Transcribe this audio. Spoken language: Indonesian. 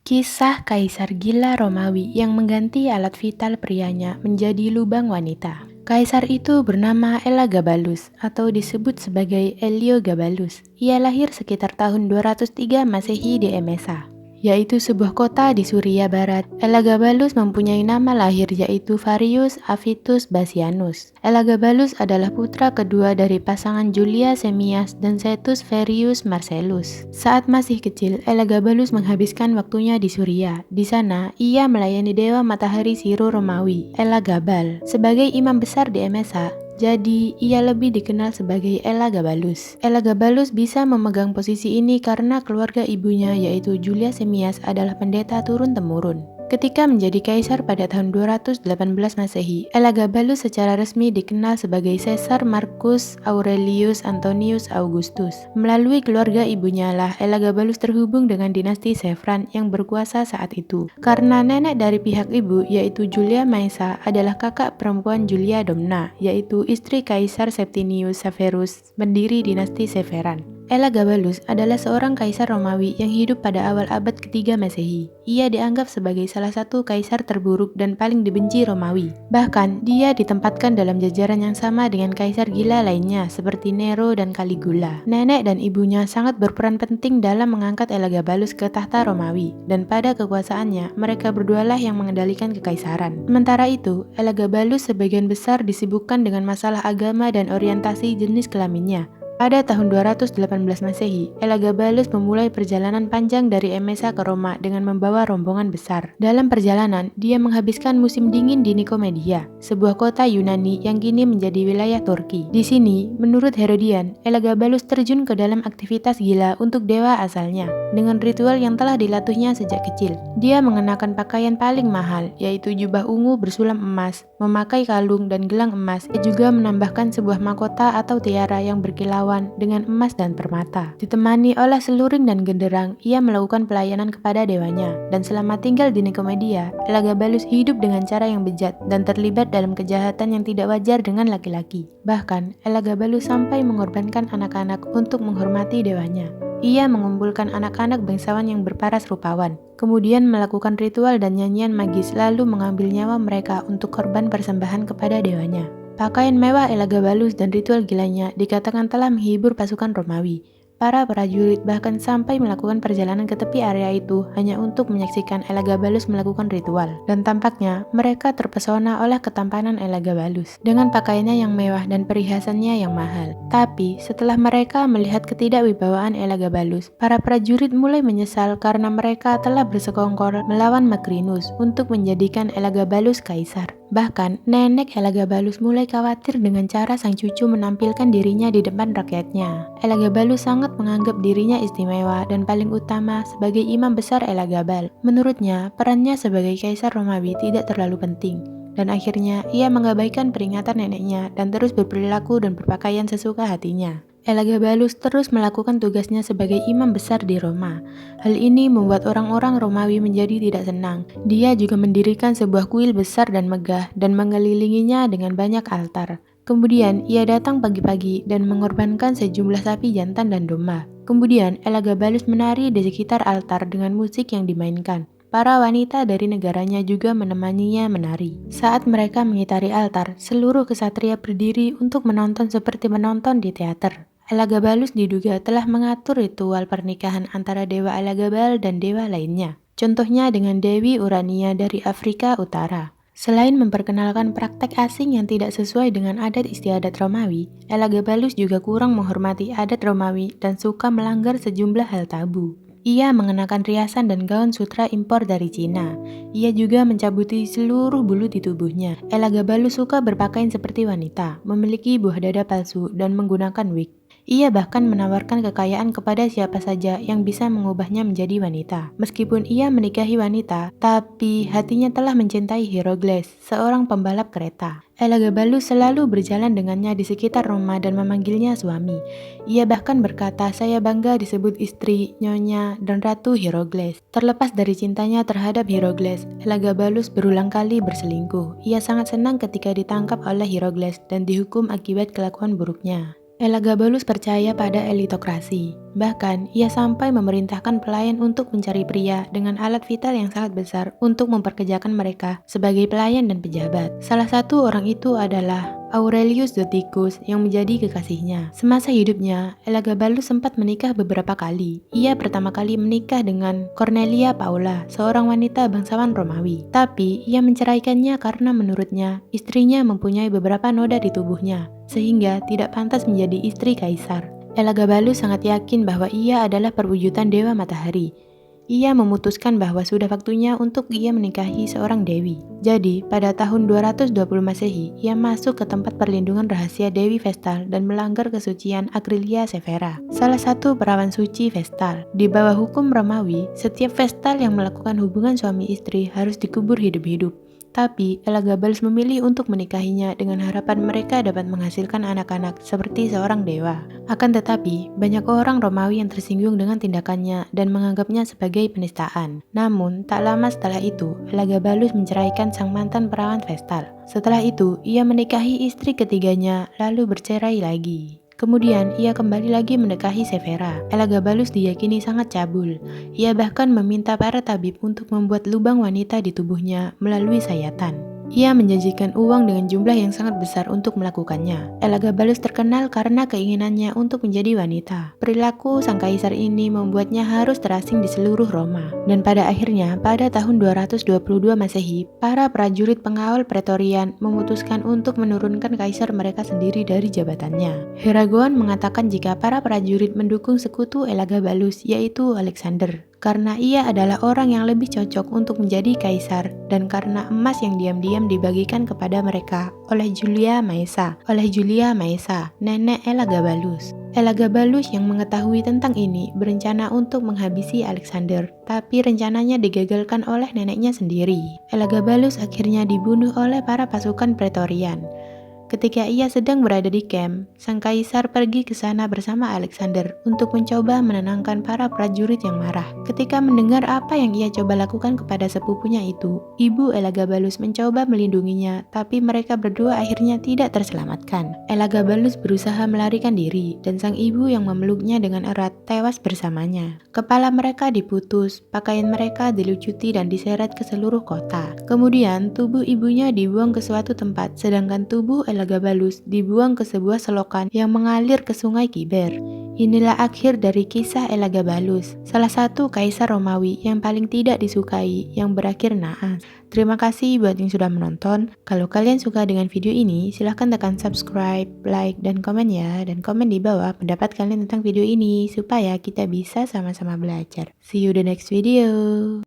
Kisah Kaisar Gila Romawi yang mengganti alat vital prianya menjadi lubang wanita. Kaisar itu bernama Elagabalus atau disebut sebagai Heliogabalus. Ia lahir sekitar tahun 203 Masehi di Emesa, yaitu sebuah kota di Suria Barat. Elagabalus mempunyai nama lahir yaitu Varius Avitus Bassianus. Elagabalus adalah putra kedua dari pasangan Julia Semias dan Setus Verius Marcellus. Saat masih kecil, Elagabalus menghabiskan waktunya di Suria. Di sana, ia melayani dewa matahari Siro Romawi, Elagabal, sebagai imam besar di Emesa. Jadi, ia lebih dikenal sebagai Elagabalus. Elagabalus bisa memegang posisi ini karena keluarga ibunya yaitu Julia Semias adalah pendeta turun-temurun. Ketika menjadi kaisar pada tahun 218 Masehi, Elagabalus secara resmi dikenal sebagai Caesar Marcus Aurelius Antonius Augustus. Melalui keluarga ibunya lah Elagabalus terhubung dengan dinasti Sevran yang berkuasa saat itu. Karena nenek dari pihak ibu yaitu Julia Maesa adalah kakak perempuan Julia Domna, yaitu istri Kaisar Septimius Severus, pendiri dinasti Severan. Elagabalus adalah seorang kaisar Romawi yang hidup pada awal abad ketiga Masehi. Ia dianggap sebagai salah satu kaisar terburuk dan paling dibenci Romawi. Bahkan, dia ditempatkan dalam jajaran yang sama dengan kaisar gila lainnya seperti Nero dan Caligula. Nenek dan ibunya sangat berperan penting dalam mengangkat Elagabalus ke tahta Romawi, dan pada kekuasaannya, mereka berdualah yang mengendalikan kekaisaran. Sementara itu, Elagabalus sebagian besar disibukkan dengan masalah agama dan orientasi jenis kelaminnya. Pada tahun 218 Masehi, Elagabalus memulai perjalanan panjang dari Emesa ke Roma dengan membawa rombongan besar. Dalam perjalanan, dia menghabiskan musim dingin di Nikomedia, sebuah kota Yunani yang kini menjadi wilayah Turki. Di sini, menurut Herodian, Elagabalus terjun ke dalam aktivitas gila untuk dewa asalnya, dengan ritual yang telah dilatihnya sejak kecil. Dia mengenakan pakaian paling mahal, yaitu jubah ungu bersulam emas, memakai kalung dan gelang emas. Dia juga menambahkan sebuah mahkota atau tiara yang berkilauan dengan emas dan permata. Ditemani oleh seluring dan genderang, ia melakukan pelayanan kepada dewanya. Dan selama tinggal di Nikomedia, Elagabalus hidup dengan cara yang bejat dan terlibat dalam kejahatan yang tidak wajar dengan laki-laki. Bahkan, Elagabalus sampai mengorbankan anak-anak untuk menghormati dewanya. Ia mengumpulkan anak-anak bangsawan yang berparas rupawan, kemudian melakukan ritual dan nyanyian magis lalu mengambil nyawa mereka untuk korban persembahan kepada dewanya. Pakaian mewah Elagabalus dan ritual gilanya dikatakan telah menghibur pasukan Romawi. Para prajurit bahkan sampai melakukan perjalanan ke tepi area itu hanya untuk menyaksikan Elagabalus melakukan ritual. Dan tampaknya mereka terpesona oleh ketampanan Elagabalus dengan pakaiannya yang mewah dan perhiasannya yang mahal. Tapi setelah mereka melihat ketidakwibawaan Elagabalus, para prajurit mulai menyesal karena mereka telah bersekongkol melawan Macrinus untuk menjadikan Elagabalus kaisar. Bahkan, nenek Elagabalus mulai khawatir dengan cara sang cucu menampilkan dirinya di depan rakyatnya. Elagabalus sangat menganggap dirinya istimewa dan paling utama sebagai imam besar Elagabal. Menurutnya, perannya sebagai kaisar Romawi tidak terlalu penting. Dan akhirnya, ia mengabaikan peringatan neneknya dan terus berperilaku dan berpakaian sesuka hatinya. Elagabalus terus melakukan tugasnya sebagai imam besar di Roma. Hal ini membuat orang-orang Romawi menjadi tidak senang. Dia juga mendirikan sebuah kuil besar dan megah dan mengelilinginya dengan banyak altar. Kemudian, ia datang pagi-pagi dan mengorbankan sejumlah sapi jantan dan domba. Kemudian, Elagabalus menari di sekitar altar dengan musik yang dimainkan. Para wanita dari negaranya juga menemaninya menari. Saat mereka mengitari altar, seluruh kesatria berdiri untuk menonton seperti menonton di teater. Elagabalus diduga telah mengatur ritual pernikahan antara dewa Elagabal dan dewa lainnya. Contohnya dengan Dewi Urania dari Afrika Utara. Selain memperkenalkan praktek asing yang tidak sesuai dengan adat istiadat Romawi, Elagabalus juga kurang menghormati adat Romawi dan suka melanggar sejumlah hal tabu. Ia mengenakan riasan dan gaun sutra impor dari Cina. Ia juga mencabuti seluruh bulu di tubuhnya. Elagabalus suka berpakaian seperti wanita, memiliki buah dada palsu, dan menggunakan wig. Ia bahkan menawarkan kekayaan kepada siapa saja yang bisa mengubahnya menjadi wanita. Meskipun ia menikahi wanita, tapi hatinya telah mencintai Herogles, seorang pembalap kereta. Elagabalus selalu berjalan dengannya di sekitar Roma dan memanggilnya suami. Ia bahkan berkata, "Saya bangga disebut istri, nyonya, dan ratu Herogles." Terlepas dari cintanya terhadap Herogles, Elagabalus berulang kali berselingkuh. Ia sangat senang ketika ditangkap oleh Herogles dan dihukum akibat kelakuan buruknya. Elagabalus percaya pada elitokrasi. Bahkan, ia sampai memerintahkan pelayan untuk mencari pria dengan alat vital yang sangat besar untuk memperkerjakan mereka sebagai pelayan dan pejabat. Salah satu orang itu adalah Aurelius Doticus yang menjadi kekasihnya. Semasa hidupnya, Elagabalus sempat menikah beberapa kali. Ia pertama kali menikah dengan Cornelia Paula, seorang wanita bangsawan Romawi. Tapi, ia menceraikannya karena menurutnya, istrinya mempunyai beberapa noda di tubuhnya, sehingga tidak pantas menjadi istri kaisar. Elagabalus sangat yakin bahwa ia adalah perwujudan dewa matahari. Ia memutuskan bahwa sudah waktunya untuk ia menikahi seorang dewi. Jadi, pada tahun 220 Masehi, ia masuk ke tempat perlindungan rahasia Dewi Vestal dan melanggar kesucian Acrilia Severa, salah satu perawan suci Vestal. Di bawah hukum Romawi, setiap Vestal yang melakukan hubungan suami istri harus dikubur hidup-hidup. Tapi, Elagabalus memilih untuk menikahinya dengan harapan mereka dapat menghasilkan anak-anak seperti seorang dewa. Akan tetapi, banyak orang Romawi yang tersinggung dengan tindakannya dan menganggapnya sebagai penistaan. Namun, tak lama setelah itu, Elagabalus menceraikan sang mantan perawan Vestal. Setelah itu, ia menikahi istri ketiganya, lalu bercerai lagi. Kemudian, ia kembali lagi menikahi Severa. Elagabalus diyakini sangat cabul. Ia bahkan meminta para tabib untuk membuat lubang wanita di tubuhnya melalui sayatan. Ia menjanjikan uang dengan jumlah yang sangat besar untuk melakukannya. Elagabalus terkenal karena keinginannya untuk menjadi wanita. Perilaku sang kaisar ini membuatnya harus terasing di seluruh Roma. Dan pada akhirnya, pada tahun 222 Masehi, para prajurit pengawal Praetorian memutuskan untuk menurunkan kaisar mereka sendiri dari jabatannya. Heragon mengatakan jika para prajurit mendukung sekutu Elagabalus, yaitu Alexander, karena ia adalah orang yang lebih cocok untuk menjadi kaisar dan karena emas yang diam-diam dibagikan kepada mereka oleh Julia Maesa, nenek Elagabalus. Elagabalus yang mengetahui tentang ini berencana untuk menghabisi Alexander, tapi rencananya digagalkan oleh neneknya sendiri. Elagabalus akhirnya dibunuh oleh para pasukan Praetorian. Ketika ia sedang berada di camp, sang kaisar pergi ke sana bersama Alexander untuk mencoba menenangkan para prajurit yang marah. Ketika mendengar apa yang ia coba lakukan kepada sepupunya itu, ibu Elagabalus mencoba melindunginya, tapi mereka berdua akhirnya tidak terselamatkan. Elagabalus berusaha melarikan diri, dan sang ibu yang memeluknya dengan erat tewas bersamanya. Kepala mereka diputus, pakaian mereka dilucuti dan diseret ke seluruh kota. Kemudian, tubuh ibunya dibuang ke suatu tempat, sedangkan tubuh Elagabalus dibuang ke sebuah selokan yang mengalir ke sungai Kiber. Inilah akhir dari kisah Elagabalus, salah satu kaisar Romawi yang paling tidak disukai yang berakhir naas. Terima kasih buat yang sudah menonton. Kalau kalian suka dengan video ini, silahkan tekan subscribe, like, dan komen ya. Dan komen di bawah pendapat kalian tentang video ini supaya kita bisa sama-sama belajar. See you the next video.